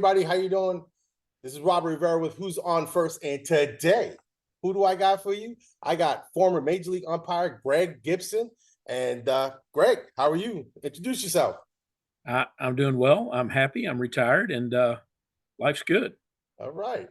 everybody, how you doing? This is Robert Rivera with Who's On First, and today, who do I got for you? I got former Major League umpire Greg Gibson. And Greg, how are you? Introduce yourself. I'm doing well. I'm happy. I'm retired, and life's good. All right.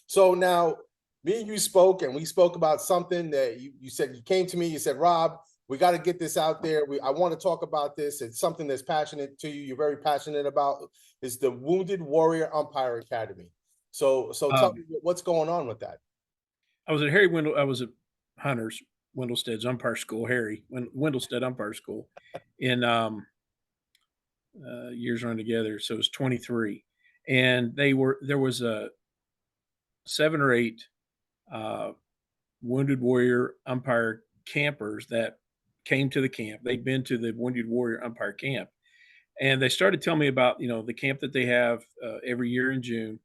So now, me and you spoke, and we spoke about something that you said. You came to me. You said, Rob, we got to get this out there. I want to talk about this. It's something that's passionate to you. You're very passionate about. Is the Wounded Warrior Umpire Academy. So tell Um, me what's going on with that. I was at Harry Wendell. I was at Hunter's Wendelsted's umpire school, Wendelstead umpire school, in years run together. So it was 23, and there was a 7 or 8 uh, Wounded Warrior umpire campers that came to the camp. They'd been to the Wounded Warrior umpire camp, and they started telling me about the camp that they have every year in June.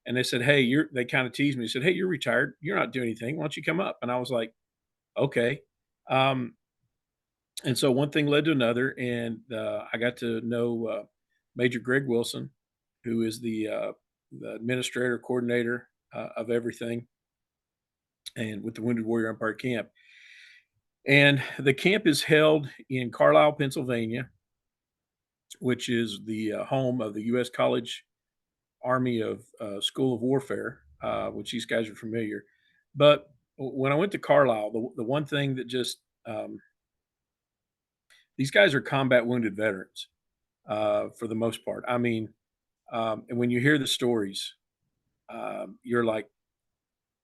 And they said, "Hey, you're." They kind of teased me. They said, "Hey, you're retired. You're not doing anything. Why don't you come up?" And I was like, "Okay." Um, and so one thing led to another, and I got to know Major Greg Wilson, who is the administrator coordinator of everything, and with the Wounded Warrior Umpire Camp. And the camp is held in Carlisle, Pennsylvania, which is the home of the U.S. College Army of School of Warfare, which these guys are familiar. But when I went to Carlisle, the one thing that just these guys are combat wounded veterans for the most part. I mean, and when you hear the stories, you're like,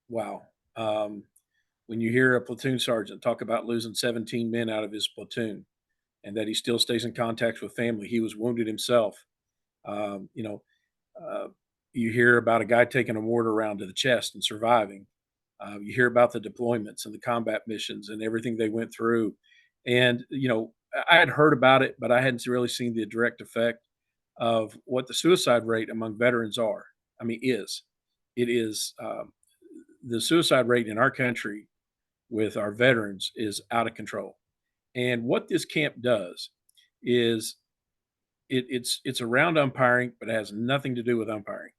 wow. When you hear a platoon sergeant talk about losing 17 men out of his platoon and that he still stays in contact with family, he was wounded himself. Um, you know, uh, you hear about a guy taking a mortar round to the chest and surviving. You hear about the deployments and the combat missions and everything they went through. And, I had heard about it, but I hadn't really seen the direct effect of what the suicide rate among veterans are. I mean, it is the suicide rate in our country with our veterans is out of control. And what this camp does is it's around umpiring, but it has nothing to do with umpiring.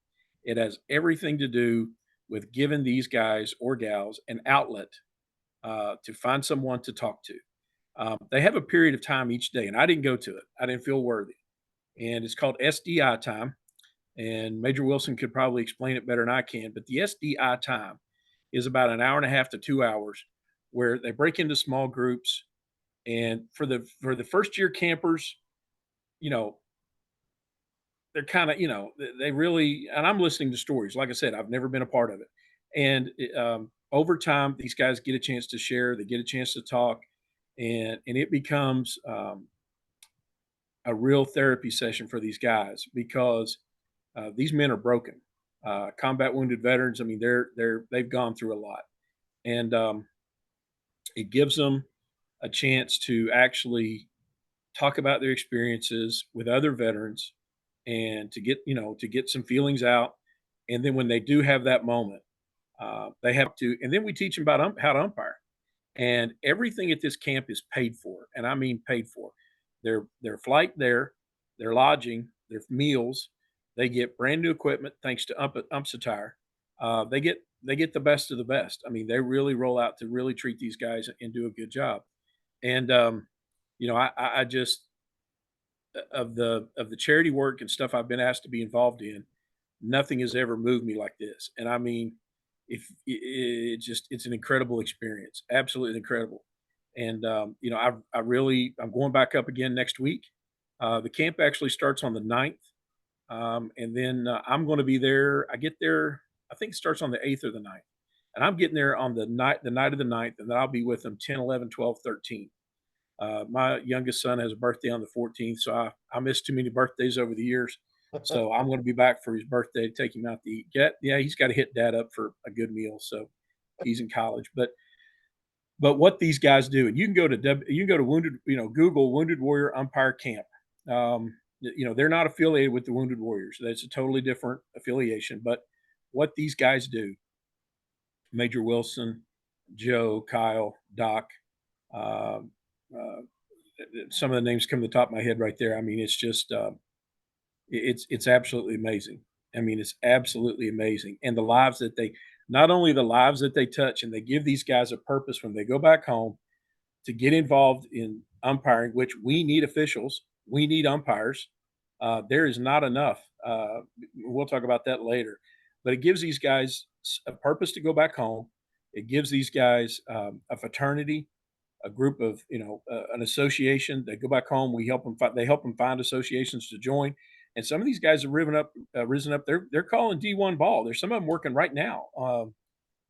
It has everything to do with giving these guys or gals an outlet to find someone to talk to. They have a period of time each day, and I didn't go to it. I didn't feel worthy, and it's called SDI time. And Major Wilson could probably explain it better than I can. But the SDI time is about an hour and a half to 2 hours, where they break into small groups. And for the first year campers, you know, they're kind of, they really, and I'm listening to stories. Like I said, I've never been a part of it. And over time, these guys get a chance to share, they get a chance to talk, and it becomes a real therapy session for these guys because these men are broken. Combat wounded veterans. I mean, they've gone through a lot, and it gives them a chance to actually talk about their experiences with other veterans and to get some feelings out. And then when they do have that moment, they have to. And then we teach them about how to umpire. And everything at this camp is paid for, and I mean paid for. Their flight there, their lodging, their meals. They get brand new equipment thanks to Umps Attire. They get the best of the best. I mean, they really roll out to really treat these guys and do a good job. And I just of the charity work and stuff I've been asked to be involved in, nothing has ever moved me like this. And I mean, if it's an incredible experience, absolutely incredible. And I'm going back up again next week. The camp actually starts on the 9th, and then I'm going to be there. I get there. I think it starts on the 8th or the 9th, and I'm getting there on the night of the 9th, and then I'll be with them 10, 11, 12, 13. My youngest son has a birthday on the 14th, so I missed too many birthdays over the years. So I'm going to be back for his birthday to take him out to eat. Yeah, he's got to hit dad up for a good meal. So he's in college, but what these guys do, and you can go to Google Wounded Warrior Umpire Camp. They're not affiliated with the Wounded Warriors. That's a totally different affiliation. But what these guys do, Major Wilson, Joe, Kyle, Doc, uh, uh, some of the names come to the top of my head right there. I mean, it's just it's absolutely amazing. I mean, it's absolutely amazing. And the lives that they not only the lives that they touch, and they give these guys a purpose when they go back home to get involved in umpiring, which we need officials, we need umpires. There is not enough. We'll talk about that later, but it gives these guys a purpose to go back home. It gives these guys a fraternity, a group of an association. They go back home. We help them. They help them find associations to join. And some of these guys have risen up. They're calling D1 ball. There's some of them working right now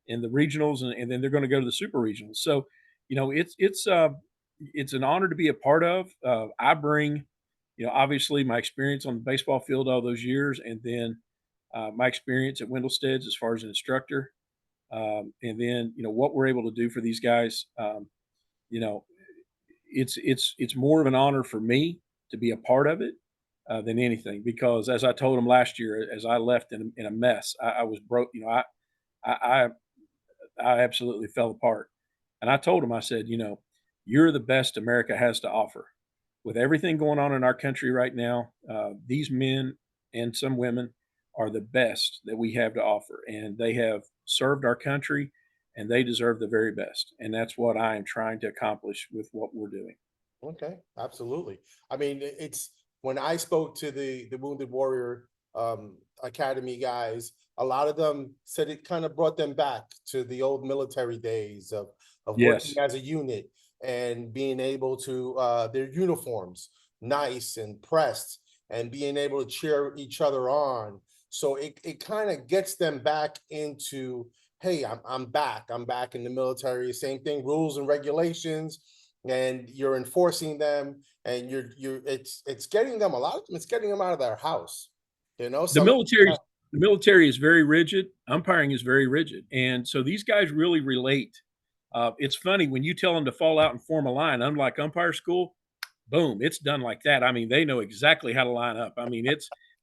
in the regionals, and then they're going to go to the super regionals. So, it's an honor to be a part of. I bring, obviously my experience on the baseball field all those years, and then my experience at Wendell-Stead's as far as an instructor, and then what we're able to do for these guys. You know, it's more of an honor for me to be a part of it than anything, because as I told them last year, as I left in a mess, I was broke. I I absolutely fell apart. And I told him, I said, you're the best America has to offer. With everything going on in our country right now, these men and some women are the best that we have to offer. And they have served our country, and they deserve the very best. And that's what I am trying to accomplish with what we're doing. Okay, absolutely. I mean, it's when I spoke to the Wounded Warrior Academy guys, a lot of them said it kind of brought them back to the old military days of working Yes. as a unit and being able to their uniforms nice and pressed and being able to cheer each other on. So it kind of gets them back into, hey, I'm back. I'm back in the military. Same thing, rules and regulations, and you're enforcing them, and you're it's getting them, a lot of them, it's getting them out of their house. The Some of military them, the military is very rigid. Umpiring is very rigid. And so these guys really relate. It's funny when you tell them to fall out and form a line, unlike umpire school, boom, it's done like that. I mean, they know exactly how to line up. I mean,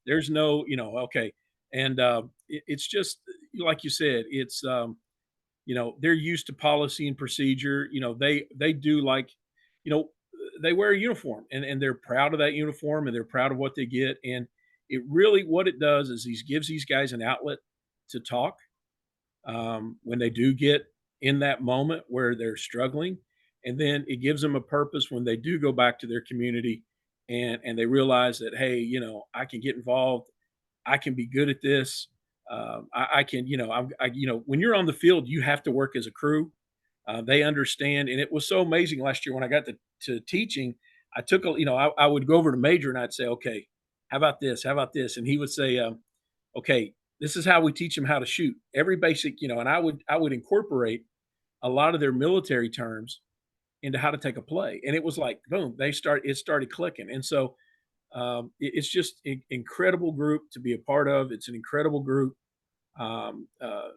there's no, okay. And it's just like you said, it's they're used to policy and procedure. They do like, you know, they wear a uniform, and they're proud of that uniform, and they're proud of what they get. And it really, what it does is gives these guys an outlet to talk when they do get in that moment where they're struggling, and then it gives them a purpose when they do go back to their community, and they realize that, hey, I can get involved, I can be good at this. I can, when you're on the field, you have to work as a crew. They understand, and it was so amazing last year when I got to teaching. I took I would go over to Major and I'd say, okay, how about this? How about this? And he would say, okay, this is how we teach them how to shoot. Every basic, and I would incorporate a lot of their military terms into how to take a play, and it was like boom, it started clicking, and so it's just an incredible group to be a part of. It's an incredible group. Um, uh,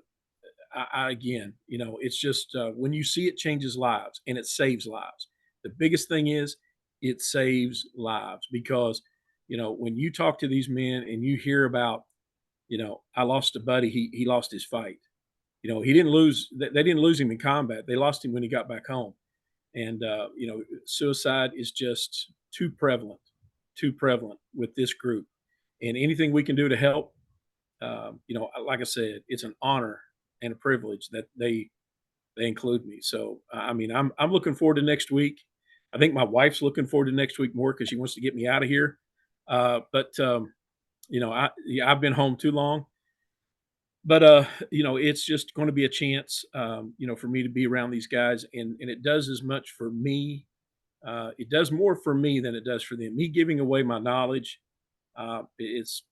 again, it's just when you see it changes lives and it saves lives. The biggest thing is it saves lives because, when you talk to these men and you hear about, I lost a buddy, he lost his fight. He didn't lose, they didn't lose him in combat. They lost him when he got back home. And, suicide is just too prevalent with this group. And anything we can do to help, like I said, it's an honor and a privilege that they include me. So, I mean, I'm looking forward to next week. I think my wife's looking forward to next week more because she wants to get me out of here. But yeah, I've been home too long. But it's just going to be a chance, for me to be around these guys, and it does as much for me. It does more for me than it does for them. Me giving away my knowledge, it's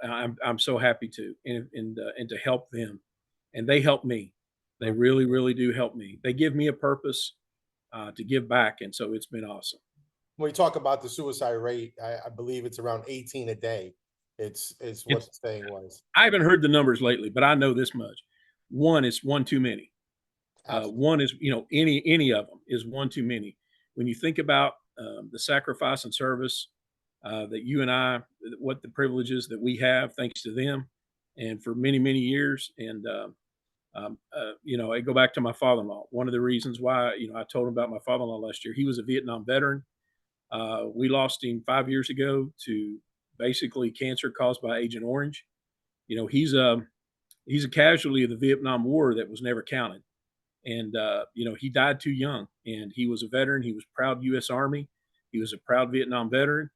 I'm so happy to, and to help them, and they help me. They really, really do help me. They give me a purpose to give back, and so it's been awesome. when we talk about the suicide rate, I believe it's around 18 a day. It's what It's the saying was. I haven't heard the numbers lately, but I know this much: one is one too many. Absolutely. One is, any of them is one too many. When you think about the sacrifice and service that you and I, what the privileges that we have, thanks to them, and for many, many years. And I go back to my father-in-law. One of the reasons why, I told him about my father-in-law last year. He was a Vietnam veteran. We lost him 5 years ago to basically cancer caused by Agent Orange. You know, he's a casualty of the Vietnam War that was never counted. And you know, he died too young, and he was a veteran. He was proud U.S. Army. He was a proud Vietnam veteran,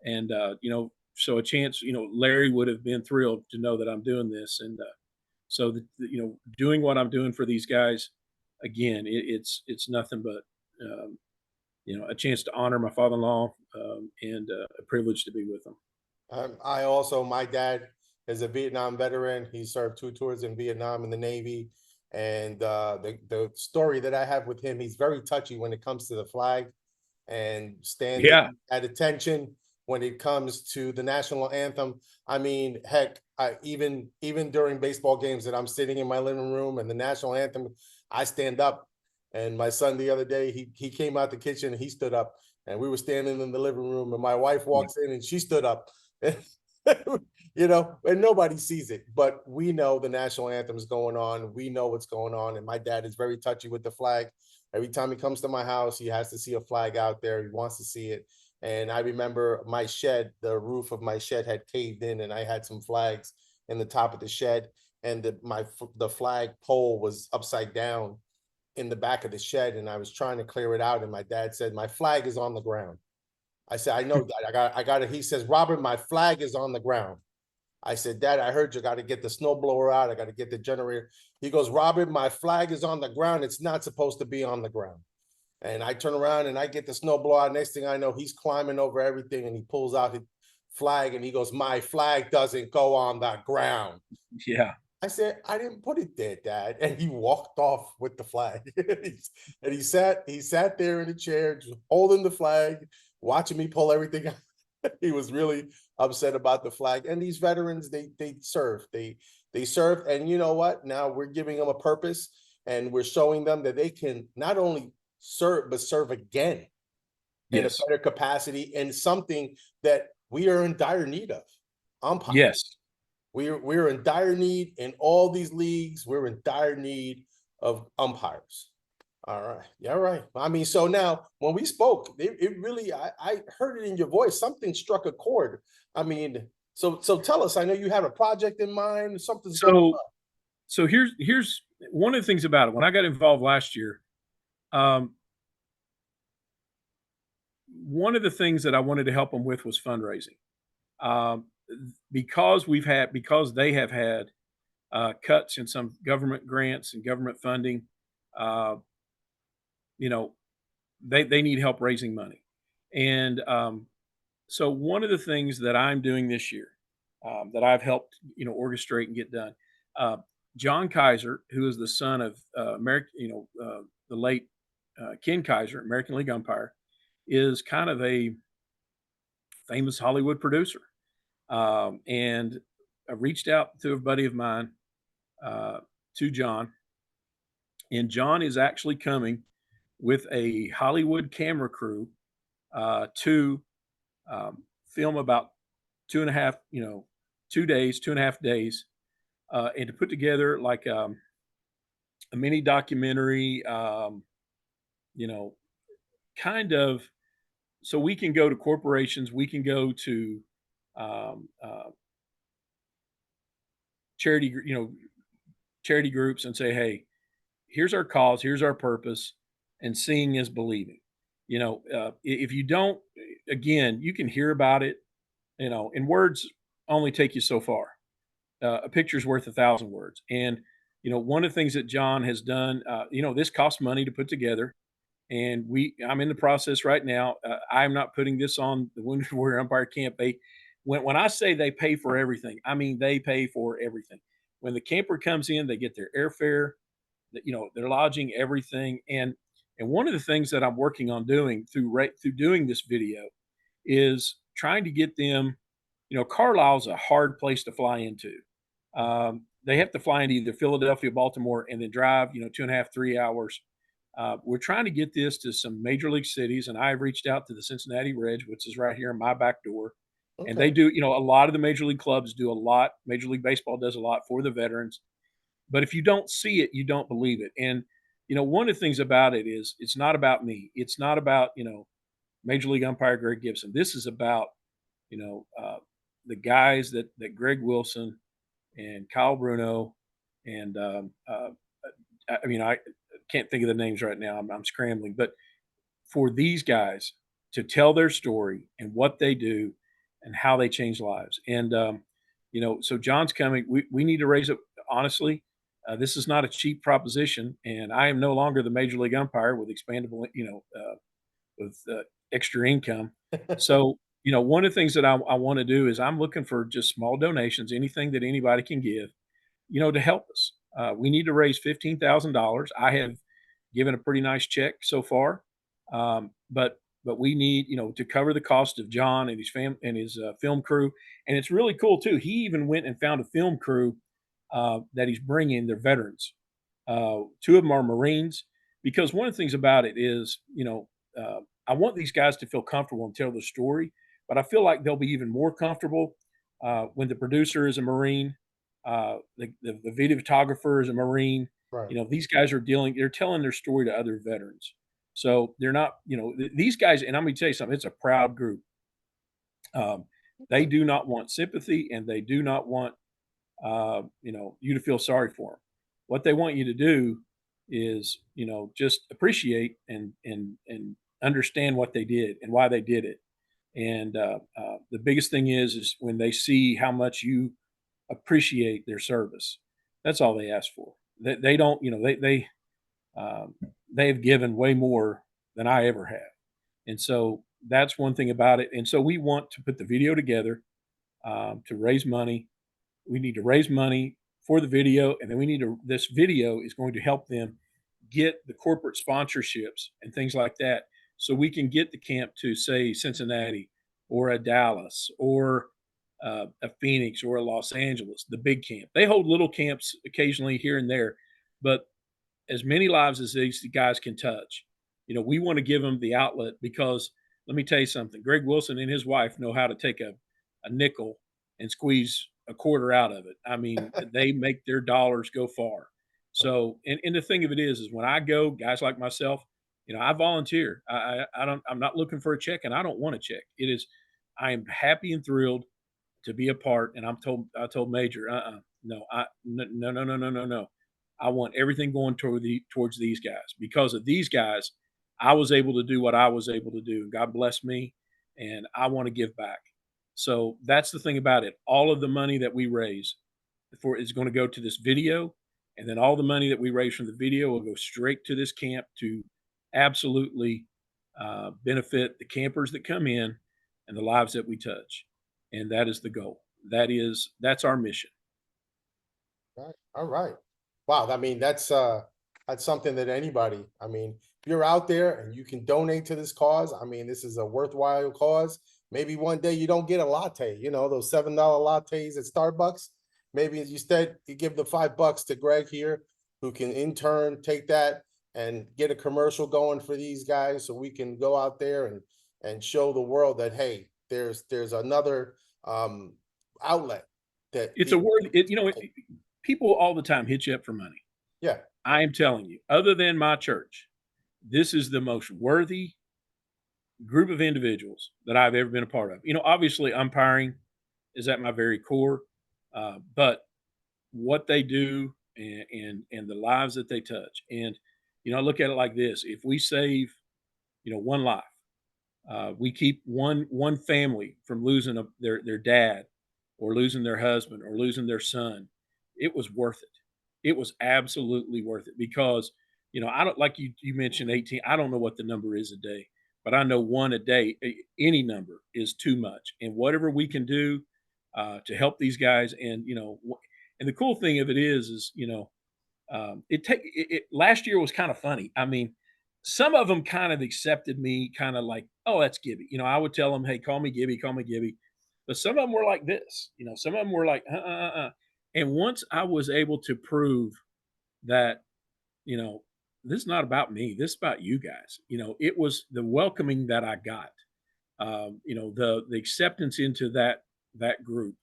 and you know, so a chance, you know, Larry would have been thrilled to know that I'm doing this, and so you know, doing what I'm doing for these guys, again, it's nothing but you know, a chance to honor my father-in-law, and a privilege to be with them. I also, my dad is a Vietnam veteran. He served 2 tours in Vietnam in the Navy. And the story that I have with him, he's very touchy when it comes to the flag and standing Yeah, at attention when it comes to the national anthem. I mean, heck, even during baseball games that I'm sitting in my living room and the national anthem, I stand up. And my son the other day, he came out the kitchen and he stood up, and we were standing in the living room, and my wife yeah, walks in and she stood up. You know, and nobody sees it, but we know the national anthem is going on. We know what's going on. And my dad is very touchy with the flag. Every time he comes to my house, he has to see a flag out there. He wants to see it. And I remember my shed, the roof of my shed had caved in, and I had some flags in the top of the shed. And the flag pole was upside down in the back of the shed. And I was trying to clear it out. And my dad said, "My flag is on the ground." I said, "I know that. I got it." He says, "Robert, my flag is on the ground." I said, "Dad, I heard you got to get the snow blower out. I got to get the generator." He goes, "Robert, my flag is on the ground. It's not supposed to be on the ground." And I turn around and I get the snow blower out. Next thing I know, he's climbing over everything, and he pulls out his flag and he goes, "My flag doesn't go on the ground." yeah, I said, "I didn't put it there, Dad." And he walked off with the flag. And he sat there in the chair, just holding the flag, watching me pull everything out. He was really upset about the flag. And these veterans, they serve. They serve. And you know what? Now we're giving them a purpose, and we're showing them that they can not only serve, but serve again in a yes, better capacity, and something that we are in dire need of. Umpire. yes. We're in dire need in all these leagues. We're in dire need of umpires. All right. Yeah, right. I mean, so now when we spoke, it really, I heard it in your voice. Something struck a chord. I mean, so tell us. I know you have a project in mind. Something's going So on. so here's one of the things about it. When I got involved last year, um, one of the things that I wanted to help them with was fundraising. Um, because they have had cuts in some government grants and government funding. Uh, you know, they need help raising money, and so one of the things that I'm doing this year, that I've helped, you know, orchestrate and get done. Uh, John Kaiser, who is the son of the late Ken Kaiser, American League umpire, is kind of a famous Hollywood producer. And I reached out to a buddy of mine, uh, to John, and John is actually coming with a Hollywood camera crew to film about 2.5, 2 days, 2.5 days, and to put together like a mini documentary, you know, kind of, so we can go to corporations, we can go to um, uh, charity groups and say, hey, here's our cause, here's our purpose, and seeing is believing. If you don't, again, you can hear about it, and words only take you so far. A picture's worth 1,000 words. And, one of the things that John has done, this costs money to put together. And I'm in the process right now. I'm not putting this on the Wounded Warrior Umpire Camp. When I say they pay for everything, I mean they pay for everything. When the camper comes in, they get their airfare, their lodging, everything. And one of the things that I'm working on doing through doing this video is trying to get them. Carlisle's a hard place to fly into. They have to fly into either Philadelphia, Baltimore, and then drive, 2.5, 3 hours. We're trying to get this to some major league cities, and I've reached out to the Cincinnati Reds, which is right here in my back door. And Okay. they do, a lot of the major league clubs do a lot. Major League Baseball does a lot for the veterans. But if you don't see it, you don't believe it. And, one of the things about it is it's not about me. It's not about, Major League umpire Greg Gibson. This is about, you know, the guys that Greg Wilson and Kyle Bruno and I mean I can't think of the names right now. I'm scrambling, but for these guys to tell their story and what they do and how they change lives. And so John's coming. We need to raise it honestly. This is not a cheap proposition, and I am no longer the major league umpire with expandable, with extra income. So, one of the things that I want to do is I'm looking for just small donations, anything that anybody can give, to help us. We need to raise $15,000. I have given a pretty nice check so far, but we need to cover the cost of John and his film crew, and it's really cool too. He even went and found a film crew that he's bringing. They're veterans. Two of them are Marines, because one of the things about it is, I want these guys to feel comfortable and tell the story, but I feel like they'll be even more comfortable when the producer is a Marine, the videographer is a Marine. Right. These guys they're telling their story to other veterans. So they're not, these guys, and I'm going to tell you something, it's a proud group. They do not want sympathy, and they do not want, you to feel sorry for them. What they want you to do is, just appreciate and understand what they did and why they did it. And the biggest thing is when they see how much you appreciate their service. That's all they ask for. They don't, they have given way more than I ever have, and so that's one thing about it. And so we want to put the video together to raise money. We need to raise money for the video, and then this video is going to help them get the corporate sponsorships and things like that, so we can get the camp to, say, Cincinnati or a Dallas or a Phoenix or a Los Angeles, the big camp. They hold little camps occasionally here and there, but as many lives as these guys can touch, we want to give them the outlet, because let me tell you something. Greg Wilson and his wife know how to take a nickel and squeeze a quarter out of it. I mean, they make their dollars go far. So, and the thing of it is when I go, guys like myself, I volunteer. I'm not looking for a check, and I don't want a check. I am happy and thrilled to be a part. And I told Major, no, no, no, no, no, no, no, no. I want everything going towards these guys. Because of these guys, I was able to do what I was able to do. God bless me, and I want to give back. So that's the thing about it. All of the money that we raise is going to go to this video, and then all the money that we raise from the video will go straight to this camp to absolutely benefit the campers that come in and the lives that we touch. And that is the goal. That's our mission. Right. All right. Wow. I mean, that's something that anybody, I mean, if you're out there and you can donate to this cause, I mean, this is a worthwhile cause. Maybe one day you don't get a latte, those $7 lattes at Starbucks. Maybe instead you give the $5 to Greg here, who can in turn take that and get a commercial going for these guys, so we can go out there and show the world that, hey, there's another outlet that It's a word. People all the time hit you up for money. yeah. I am telling you, other than my church, this is the most worthy group of individuals that I've ever been a part of. Obviously, umpiring is at my very core, but what they do and the lives that they touch, and I look at it like this: if we save, one life, we keep one family from losing their dad, or losing their husband, or losing their son. It was worth it. It was absolutely worth it, because I don't, like you mentioned 18. I don't know what the number is a day, but I know one a day. Any number is too much, and whatever we can do to help these guys, and and the cool thing of it is last year was kind of funny. I mean, some of them kind of accepted me, kind of like, oh, that's Gibby. I would tell them, hey, call me Gibby, call me Gibby. But some of them were like this. Some of them were like, And once I was able to prove that, this is not about me, this is about you guys. It was the welcoming that I got. The acceptance into that group,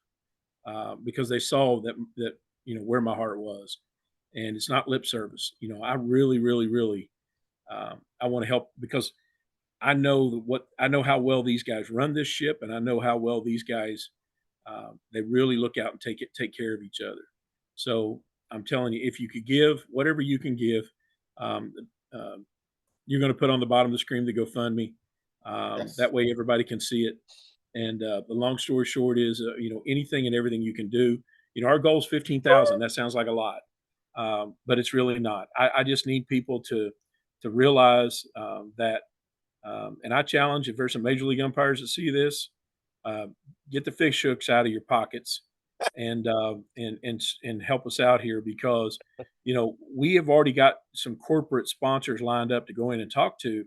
because they saw that where my heart was, and it's not lip service. I really, really, really, I want to help, because I know how well these guys run this ship, and I know how well these guys They really look out and take care of each other. So I'm telling you, if you could give whatever you can give, um, uh, you're going to put on the bottom of the screen the GoFundMe. Yes. That way everybody can see it. And the long story short is, anything and everything you can do. Our goal is 15,000. That sounds like a lot, but it's really not. I just need people to realize that. And I challenge, if there's some major league umpires that see this, uh, get the fish hooks out of your pockets and help us out here, because we have already got some corporate sponsors lined up to go in and talk to,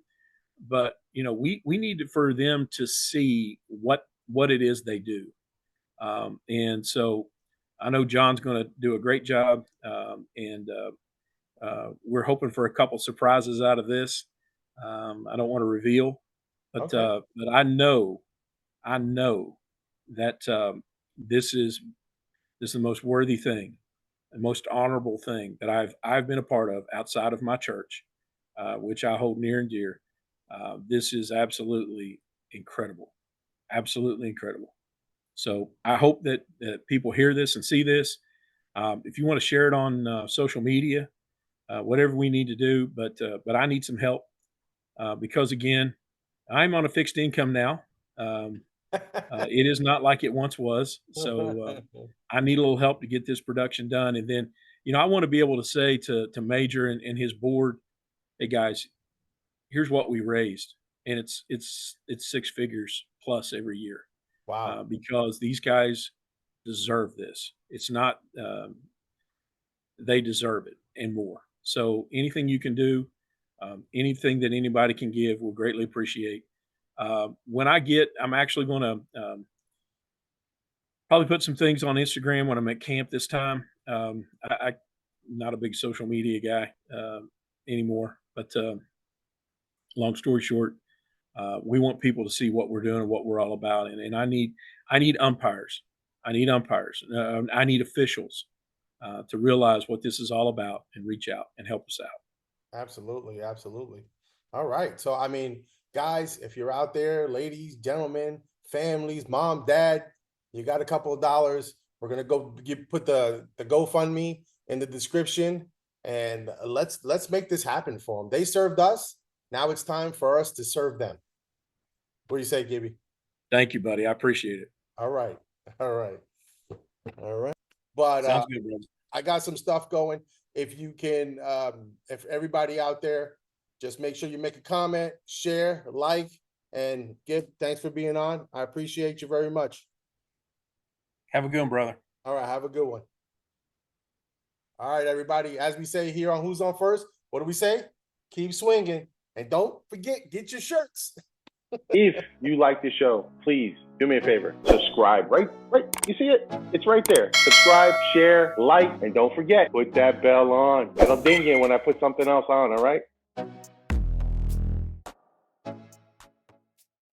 but we need for them to see what it is they do. And so I know John's going to do a great job, and we're hoping for a couple surprises out of this. I don't want to reveal, Okay. but I know that this is the most worthy thing, the most honorable thing that I've been a part of outside of my church, which I hold near and dear. This is absolutely incredible, absolutely incredible. So I hope that people hear this and see this. If you want to share it on social media, whatever we need to do, but I need some help, because again, I'm on a fixed income now. Um, it is not like it once was. So I need a little help to get this production done. And then, I want to be able to say to Major and his board, hey guys, here's what we raised. And it's six figures plus every year, Wow. because these guys deserve this. It's not, they deserve it and more. So anything you can do, anything that anybody can give, we'll greatly appreciate. I'm actually going to probably put some things on Instagram when I'm at camp this time. I'm not a big social media guy anymore, but long story short, we want people to see what we're doing and what we're all about, and I need umpires. I need umpires. I need officials to realize what this is all about and reach out and help us out. Absolutely, absolutely. All right. So I mean, guys, if you're out there, ladies, gentlemen, families, mom, dad, you got a couple of dollars. We're gonna put the GoFundMe in the description, and let's make this happen for them. They served us. Now it's time for us to serve them. What do you say, Gibby? Thank you, buddy. I appreciate it. All right. All right. All right. But Sounds good, brother. I got some stuff going. If you can, if everybody out there, just make sure you make a comment, share, like, and thanks for being on. I appreciate you very much. Have a good one, brother. All right, have a good one. All right, everybody. As we say here on Who's On First, what do we say? Keep swinging. And don't forget, get your shirts. If you like the show, please do me a favor. Subscribe. Right. You see it? It's right there. Subscribe, share, like, and don't forget, put that bell on. It'll ding you when I put something else on, all right?